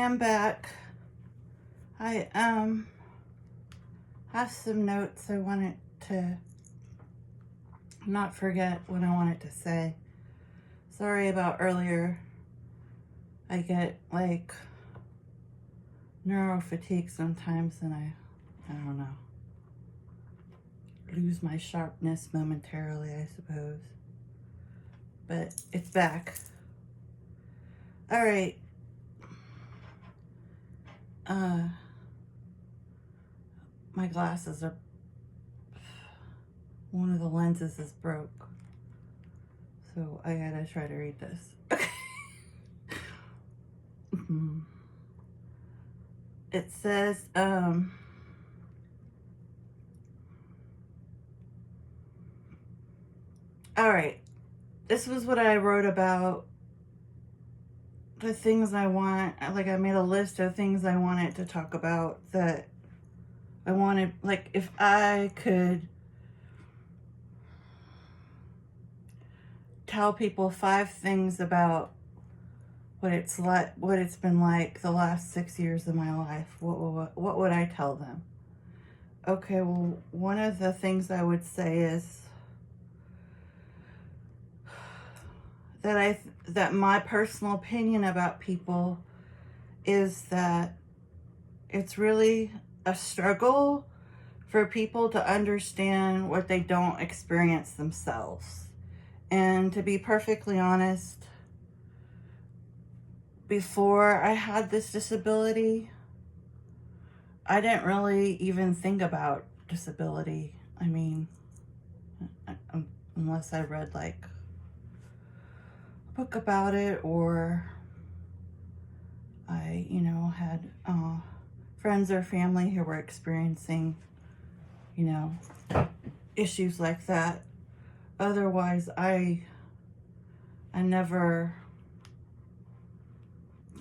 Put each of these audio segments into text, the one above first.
am back. I have some notes I wanted to not forget what I wanted to say. Sorry about earlier. I get like neuro fatigue sometimes and I don't know, lose my sharpness momentarily, I suppose. But it's back. All right. My glasses are, one of the lenses is broke. So I gotta try to read this. It says, all right. This was what I wrote about the things I want. Like, I made a list of things I wanted to talk about that I wanted, like, if I could tell people 5 things about what it's like, what it's been like the last 6 years of my life, what would I tell them? Okay, well, one of the things I would say is that that my personal opinion about people is that it's really a struggle for people to understand what they don't experience themselves. And to be perfectly honest, before I had this disability, I didn't really even think about disability. I mean, unless I read like a book about it, or I, had friends or family who were experiencing, issues like that. Otherwise, I never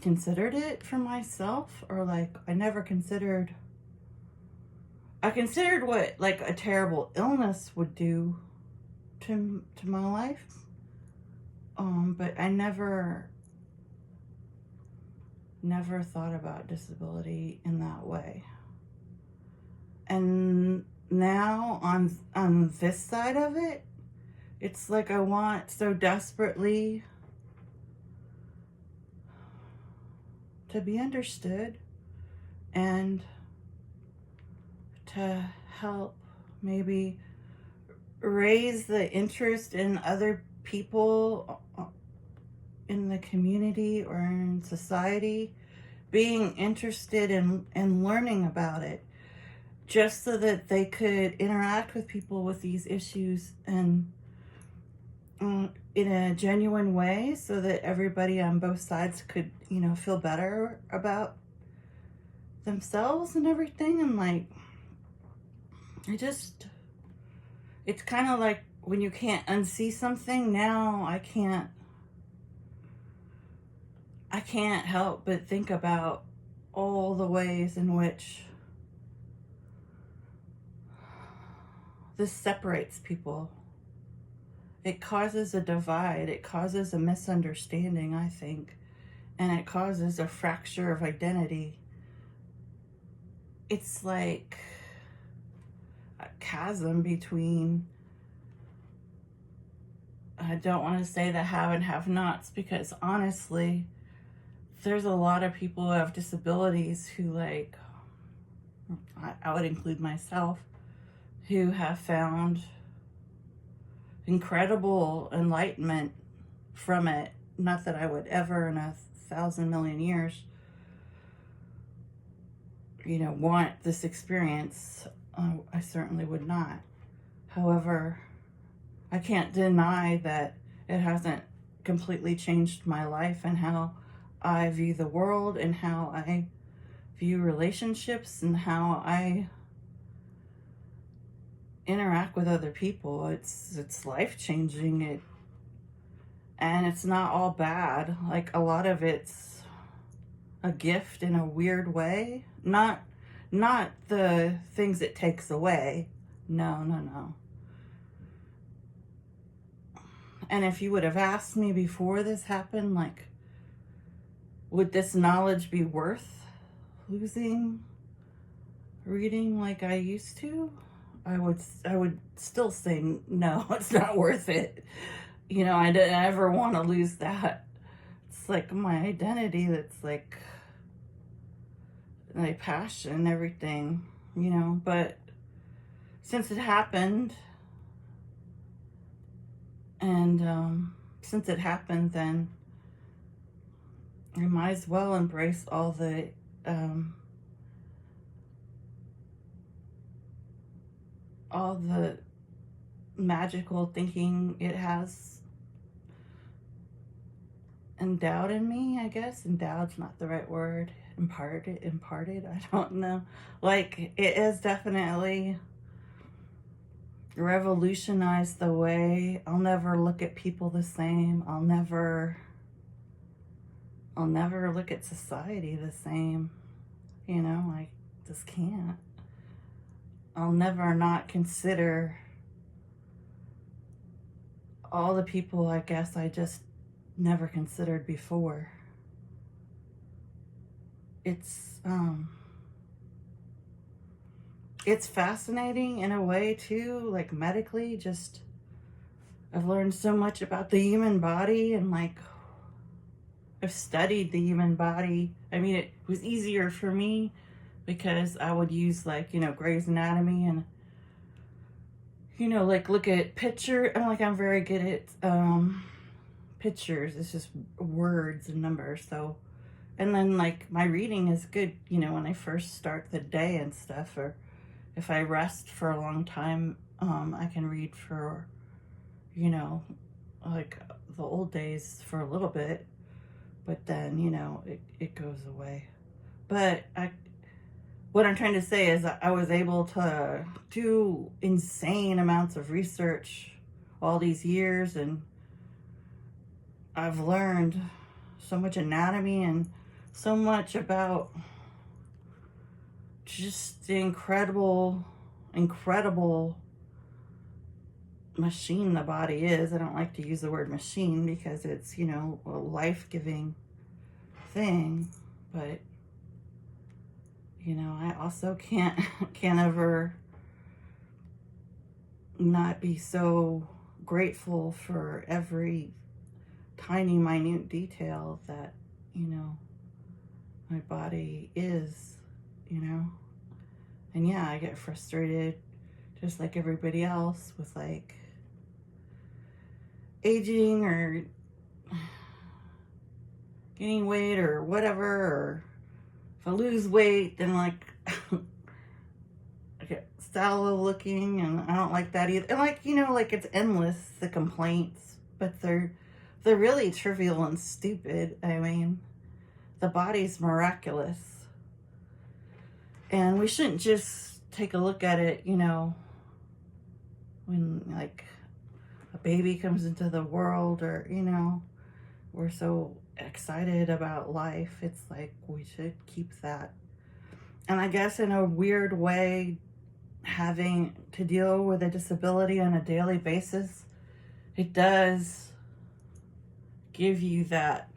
considered it for myself, or like I considered what like a terrible illness would do to my life, but I never thought about disability in that way. And now on this side of it, it's like I want so desperately to be understood and to help maybe raise the interest in other people in the community or in society, being interested in learning about it, just so that they could interact with people with these issues and in a genuine way, so that everybody on both sides could, feel better about themselves and everything. And like, it's kind of like when you can't unsee something. Now I can't help but think about all the ways in which this separates people. It causes a divide, it causes a misunderstanding, I think, and it causes a fracture of identity. It's like a chasm between, I don't want to say the have and have nots, because honestly, there's a lot of people who have disabilities who, like, I would include myself, who have found incredible enlightenment from it. Not that I would ever in 1,000 million years, want this experience. I certainly would not. However, I can't deny that it hasn't completely changed my life and how I view the world and how I view relationships and how I interact with other people. It's life-changing. And it's not all bad. Like, a lot of it's a gift in a weird way. Not the things it takes away. No. And if you would have asked me before this happened, like, would this knowledge be worth losing reading like I used to? I would still say no, it's not worth it. You know, I didn't ever want to lose that. It's like my identity, that's like my passion, everything, you know. But since it happened, and since it happened, then I might as well embrace um, all the magical thinking it has endowed in me, I guess. Endowed's not the right word. Imparted, I don't know. Like, it has definitely revolutionized the way I'll never look at people the same. I'll never look at society the same. You know, I just can't. I'll never not consider all the people, I guess, I just never considered before. It's fascinating in a way too, like medically. Just, I've learned so much about the human body, and like, I've studied the human body. I mean, it was easier for me because I would use, like, you know, Grey's Anatomy, and, you know, like, look at picture. I'm very good at pictures. It's just words and numbers. So, and then, like, my reading is good, you know, when I first start the day and stuff, or if I rest for a long time, I can read for, you know, like the old days for a little bit, but then, you know, it goes away. But what I'm trying to say is I was able to do insane amounts of research all these years, and I've learned so much anatomy and so much about just the incredible machine the body is. I don't like to use the word machine because it's, you know, a life-giving thing, but, you know, I also can't ever not be so grateful for every tiny minute detail that, you know, my body is, you know. And yeah, I get frustrated just like everybody else with, like, aging or gaining weight or whatever, or if I lose weight, then, like, I get sallow looking, and I don't like that either. And, like, you know, like, it's endless, the complaints, but they're really trivial and stupid. I mean, the body's miraculous, and we shouldn't just take a look at it, you know, when, like, a baby comes into the world, or, you know, we're so excited about life. It's like we should keep that. And I guess in a weird way, having to deal with a disability on a daily basis, it does give you that.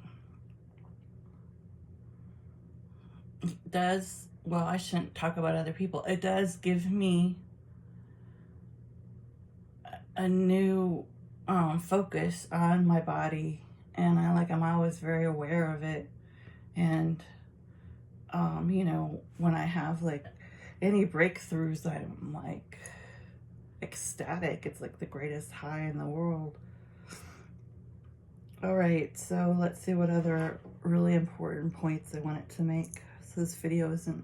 It does, well, I shouldn't talk about other people. It does give me a new focus on my body, and I'm always very aware of it. And you know, when I have, like, any breakthroughs, I'm, like, ecstatic. It's like the greatest high in the world. All right, so let's see what other really important points I wanted to make, so this video isn't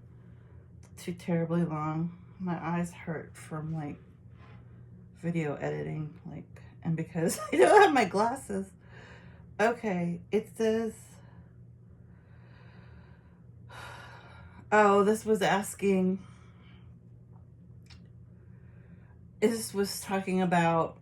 too terribly long. My eyes hurt from, like, video editing, like, and because I don't have my glasses. Okay, it says, oh, this was talking about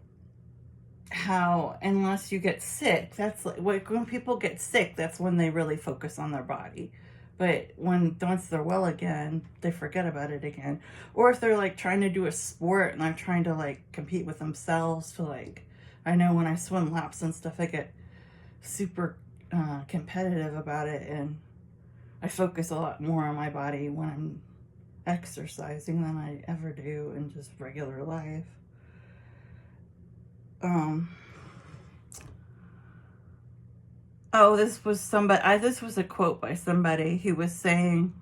how unless you get sick, that's like when people get sick, that's when they really focus on their body. But once they're well again, they forget about it again. Or if they're, like, trying to do a sport and they're trying to, like, compete with themselves to, like, I know when I swim laps and stuff, I get super competitive about it, and I focus a lot more on my body when I'm exercising than I ever do in just regular life. This was somebody. This was a quote by somebody who was saying.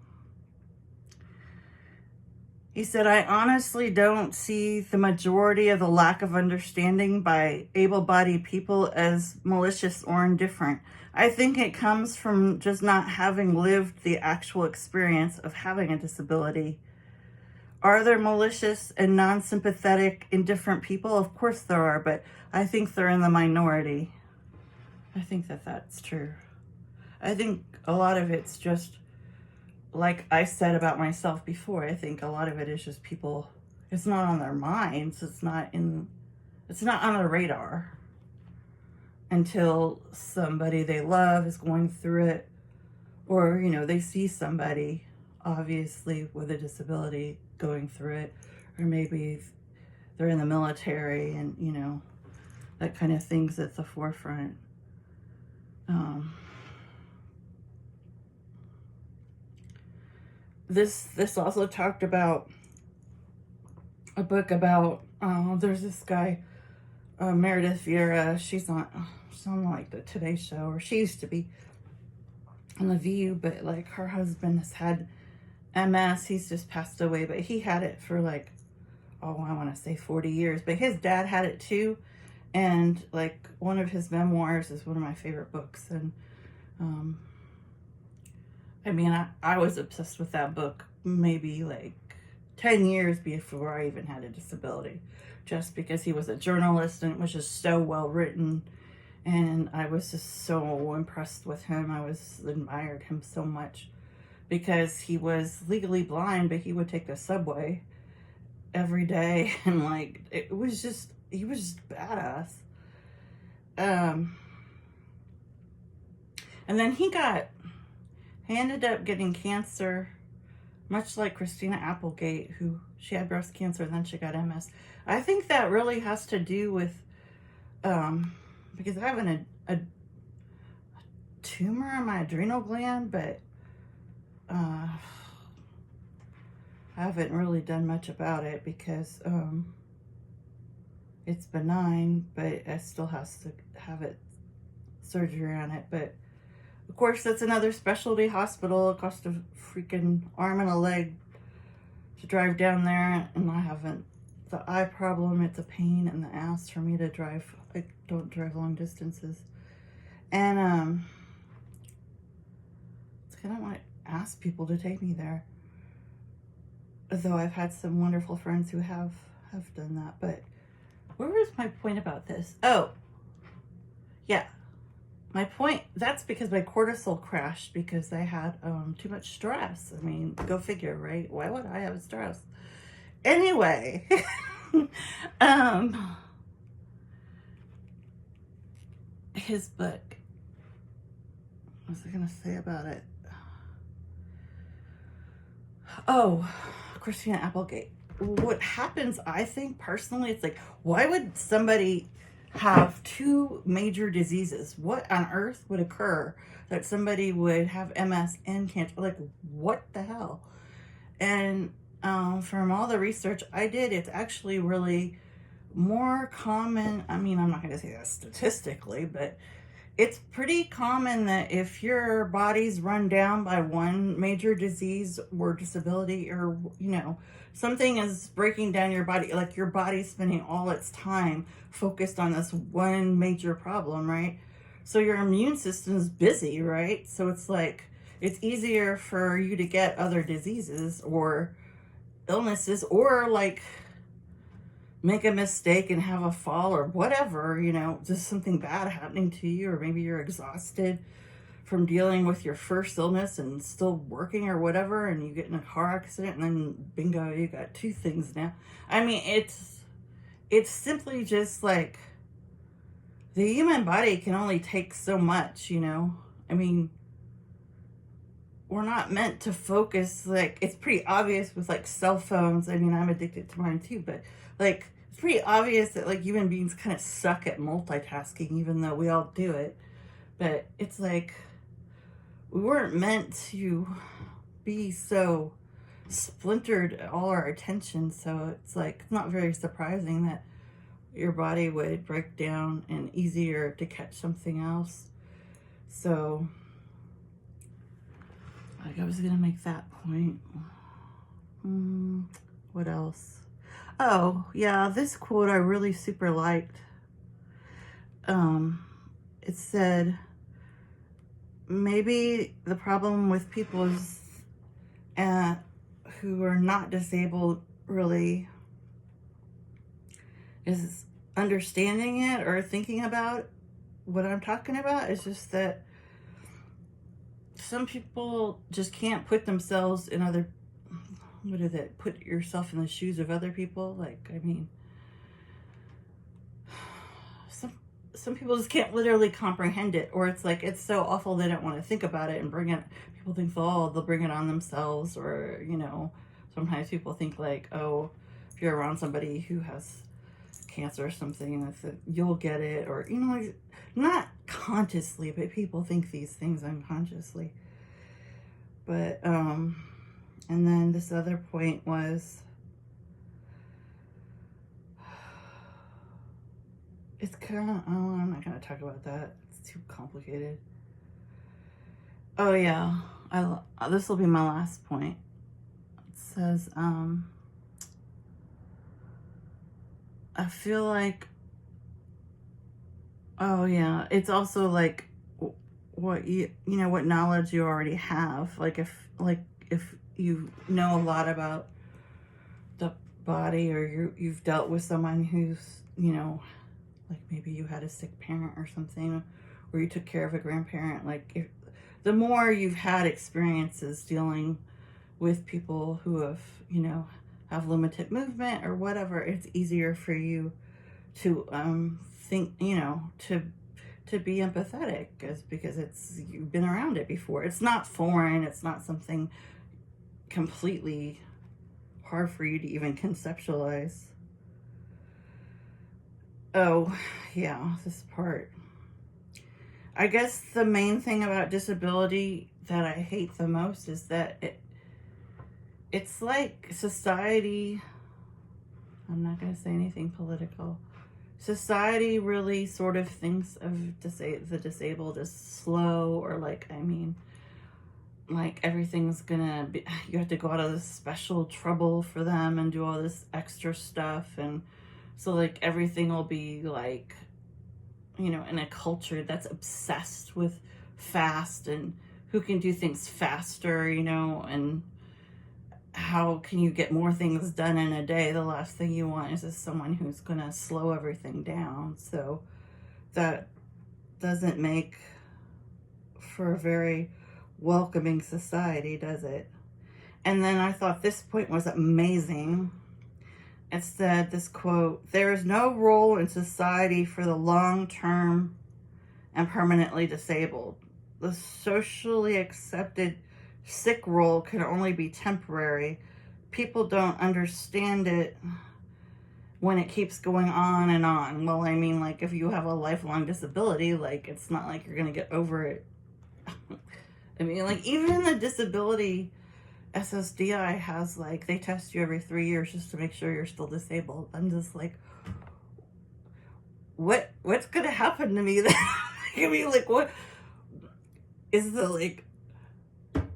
He said, "I honestly don't see the majority of the lack of understanding by able-bodied people as malicious or indifferent. I think it comes from just not having lived the actual experience of having a disability. Are there malicious and non-sympathetic, indifferent people? Of course there are, but I think they're in the minority." I think that that's true. I think a lot of it's just, like I said about myself before, I think a lot of it is just people, it's not on their minds, it's not on their radar until somebody they love is going through it, or, they see somebody obviously with a disability going through it, or maybe they're in the military and, that kind of thing's at the forefront. This also talked about a book about, there's this guy, Meredith Vieira. She's on like the Today Show, or she used to be on The View, but like her husband has had MS. He's just passed away, but he had it for like, I want to say 40 years, but his dad had it too. And like one of his memoirs is one of my favorite books. And I was obsessed with that book maybe like 10 years before I even had a disability, just because he was a journalist and it was just so well written. And I was just so impressed with him. I admired him so much because he was legally blind, but he would take the subway every day. And like, he was just badass. And then he ended up getting cancer, much like Christina Applegate, who she had breast cancer and then she got MS. I think that really has to do with, because I have a tumor on my adrenal gland, but I haven't really done much about it because it's benign, but I still has to have surgery on it. But of course, that's another specialty hospital. It costs a freaking arm and a leg to drive down there, and I haven't. The eye problem, it's a pain in the ass for me to drive. I don't drive long distances. And it's kind of want to ask people to take me there. Though I've had some wonderful friends who have done that. But where was my point about this? Oh, yeah. My point, that's because my cortisol crashed because I had too much stress. I mean, go figure, right? Why would I have stress? Anyway, his book, what was I going to say about it? Oh, Christina Applegate. What happens, I think, personally, it's like, why would somebody have two major diseases? What on earth would occur that somebody would have MS and cancer? Like, what the hell? And from all the research I did, it's actually really more common. I mean, I'm not going to say that statistically, but it's pretty common that if your body's run down by one major disease or disability, or, something is breaking down your body, like your body's spending all its time focused on this one major problem, right? So your immune system's busy, right? So it's like, it's easier for you to get other diseases or illnesses, or like make a mistake and have a fall or whatever, just something bad happening to you, or maybe you're exhausted from dealing with your first illness and still working or whatever, and you get in a car accident and then bingo, you got two things now. I mean, it's simply just like the human body can only take so much, I mean, we're not meant to focus. Like, it's pretty obvious with like cell phones. I mean, I'm addicted to mine too, but like, it's pretty obvious that like human beings kind of suck at multitasking, even though we all do it. But it's like we weren't meant to be so splintered all our attention. So it's like it's not very surprising that your body would break down and easier to catch something else. So like I was gonna make that point. What else? Oh yeah, this quote I really super liked. It said, maybe the problem with people is who are not disabled really is understanding it or thinking about what I'm talking about. It's just that some people just can't put themselves in other, what is it? Put yourself in the shoes of other people. Like, I mean, some people just can't literally comprehend it, or it's like it's so awful they don't want to think about it and bring it. People think, oh, they'll bring it on themselves, or sometimes people think like, oh, if you're around somebody who has cancer or something, that you'll get it, or like, not consciously, but people think these things unconsciously. But and then this other point was, it's kind of, oh, I'm not going to talk about that. It's too complicated. Oh yeah, this will be my last point. It says, I feel like, oh yeah, it's also like what what knowledge you already have. Like if you know a lot about the body, or you've dealt with someone who's like maybe you had a sick parent or something, or you took care of a grandparent. Like the more you've had experiences dealing with people who have limited movement or whatever, it's easier for you to think, to be empathetic, because you've been around it before. It's not foreign. It's not something completely hard for you to even conceptualize. Oh, yeah, this part. I guess the main thing about disability that I hate the most is that it's like society, I'm not going to say anything political, society really sort of thinks of the disabled as slow, or like everything's gonna be, you have to go out of this special trouble for them and do all this extra stuff. And so like everything will be like, in a culture that's obsessed with fast and who can do things faster, and how can you get more things done in a day. The last thing you want is someone who's gonna slow everything down. So that doesn't make for a very welcoming society, does it? And then I thought this point was amazing. It said, this quote, "There is no role in society for the long-term and permanently disabled. The socially accepted sick role can only be temporary. People don't understand it when it keeps going on and on." Well, I mean, like, if you have a lifelong disability, like, it's not like you're going to get over it. I mean, like, even the disability SSDI has, like, they test you every 3 years just to make sure you're still disabled. I'm just like, what's going to happen to me then? I mean, like, what is the, like,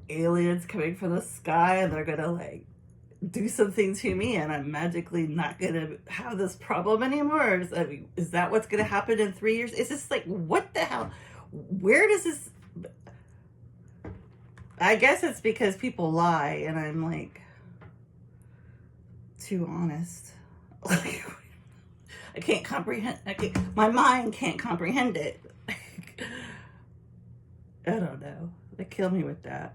aliens coming from the sky and they're going to, like, do something to me and I'm magically not going to have this problem anymore? Or is that what's going to happen in 3 years? It's just like, what the hell? Where does this... I guess it's because people lie and I'm like too honest. Like, I can't comprehend. My mind can't comprehend it. I don't know. They kill me with that.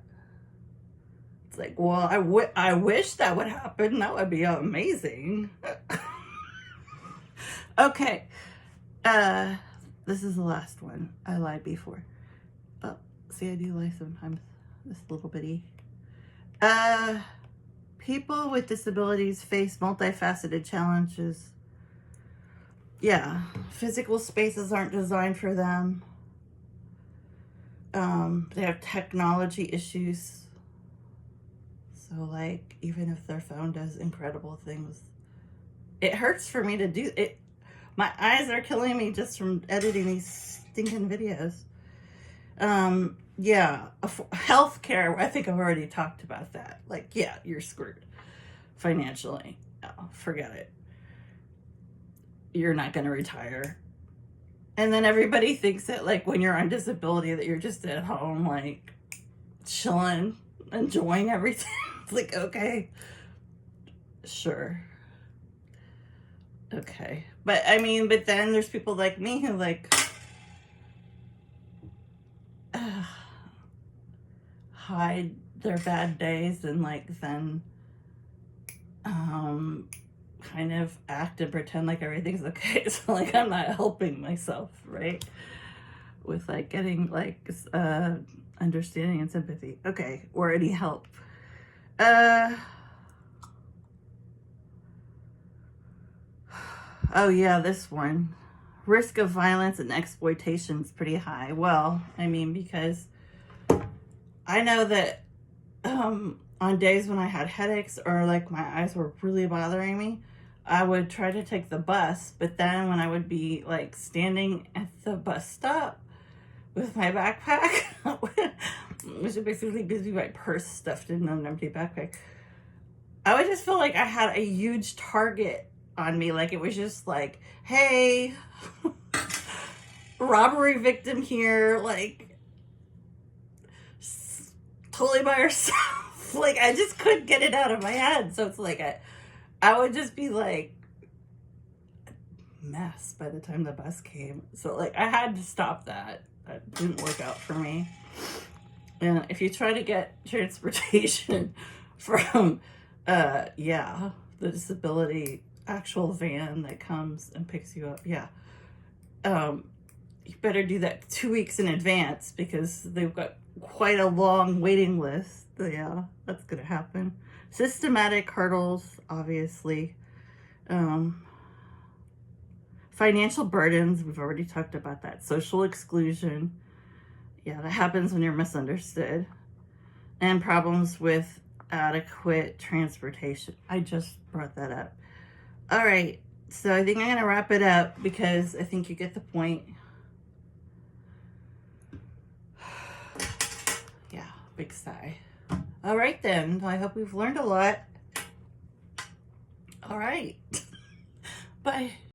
It's like, well, I wish that would happen. That would be amazing. Okay. This is the last one. I lied before. Oh, see, I do lie sometimes. This little bitty. People with disabilities face multifaceted challenges. Yeah, physical spaces aren't designed for them. They have technology issues. So, like, even if their phone does incredible things, it hurts for me to do it. My eyes are killing me just from editing these stinking videos. Yeah, healthcare. I think I've already talked about that. Like, yeah, you're screwed financially. Oh, forget it. You're not going to retire. And then everybody thinks that, like, when you're on disability, that you're just at home, like, chilling, enjoying everything. It's like, okay, sure. Okay. But, I mean, but then there's people like me who, like, hide their bad days and, like, then kind of act and pretend like everything's okay. So, like, I'm not helping myself, right? With, like, getting, like, understanding and sympathy. Okay, or any help. Oh yeah, this one. Risk of violence and exploitation is pretty high. Well, I mean, because I know that on days when I had headaches or like my eyes were really bothering me, I would try to take the bus, but then when I would be like standing at the bus stop with my backpack, which basically gives me my purse stuffed in an empty backpack, I would just feel like I had a huge target on me. Like, it was just like, hey, robbery victim here, like, totally by herself. Like, I just couldn't get it out of my head. So it's like, I would just be like, mess by the time the bus came. So, like, I had to stop that. That didn't work out for me. And if you try to get transportation from, yeah, the disability actual van that comes and picks you up, yeah, you better do that 2 weeks in advance because they've got quite a long waiting list. Yeah, that's gonna happen. Systematic hurdles, obviously. Financial burdens, we've already talked about that. Social exclusion, yeah, that happens when you're misunderstood. And problems with adequate transportation. I just brought that up. All right, so I think I'm gonna wrap it up because I think you get the point. Yeah, big sigh. All right then, I hope we've learned a lot. All right, bye.